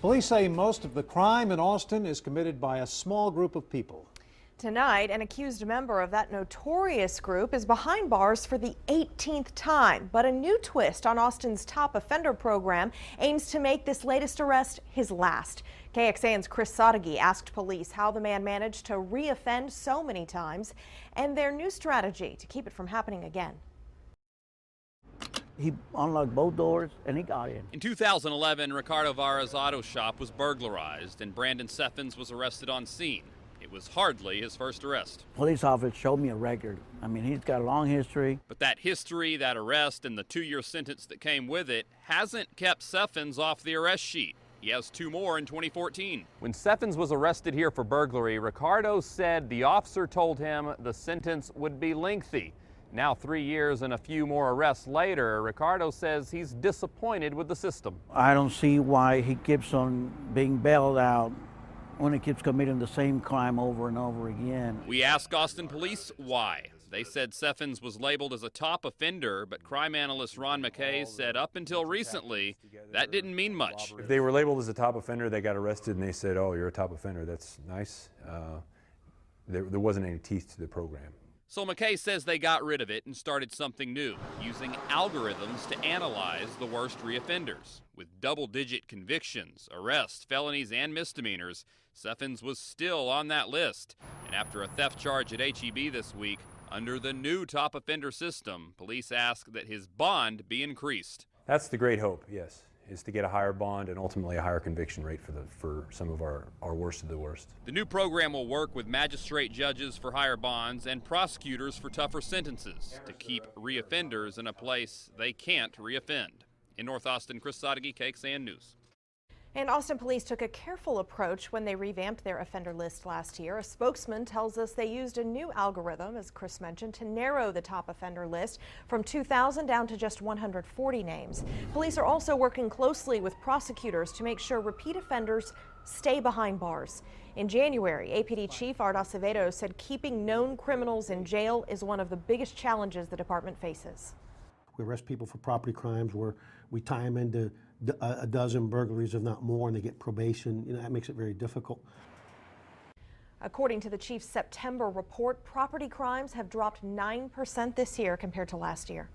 Police say most of the crime in Austin is committed by a small group of people. Tonight, an accused member of that notorious group is behind bars for the 18th time. But a new twist on Austin's top offender program aims to make this latest arrest his last. KXAN's Chris Sadeghi asked police how the man managed to reoffend so many times and their new strategy to keep it from happening again. He unlocked both doors and he got in. In 2011, Ricardo Vara's auto shop was burglarized and Brandon Seffens was arrested on scene. It was hardly his first arrest. Police officer showed me a record. I mean, he's got a long history. But that history, that arrest, and the 2-year sentence that came with it hasn't kept Seffens off the arrest sheet. He has 2 more in 2014. When Seffens was arrested here for burglary, Ricardo said the officer told him the sentence would be lengthy. Now 3 years and a few more arrests later, Ricardo says he's disappointed with the system. I don't see why he keeps on being bailed out when he keeps committing the same crime over and over again. We asked Austin police why. They said Seffens was labeled as a top offender, but crime analyst Ron McKay said up until recently, that didn't mean much. If they were labeled as a top offender, they got arrested and they said, oh, you're a top offender, that's nice. There wasn't any teeth to the program. So McKay says they got rid of it and started something new, using algorithms to analyze the worst reoffenders. With double-digit convictions, arrests, felonies, and misdemeanors, Seffens was still on that list. And after a theft charge at HEB this week, under the new top offender system, police ask that his bond be increased. That's the great hope, yes, is to get a higher bond and ultimately a higher conviction rate for some of our worst of the worst. The new program will work with magistrate judges for higher bonds and prosecutors for tougher sentences to keep reoffenders in a place they can't reoffend. In North Austin, Chris Sadeghi, KXAN News. And Austin police took a careful approach when they revamped their offender list last year. A spokesman tells us they used a new algorithm, as Chris mentioned, to narrow the top offender list from 2,000 down to just 140 names. Police are also working closely with prosecutors to make sure repeat offenders stay behind bars. In January, APD Chief Art Acevedo said keeping known criminals in jail is one of the biggest challenges the department faces. We arrest people for property crimes where we tie them into a dozen burglaries, if not more, and they get probation. You know, that makes it very difficult. According to the chief's September report, property crimes have dropped 9% this year compared to last year.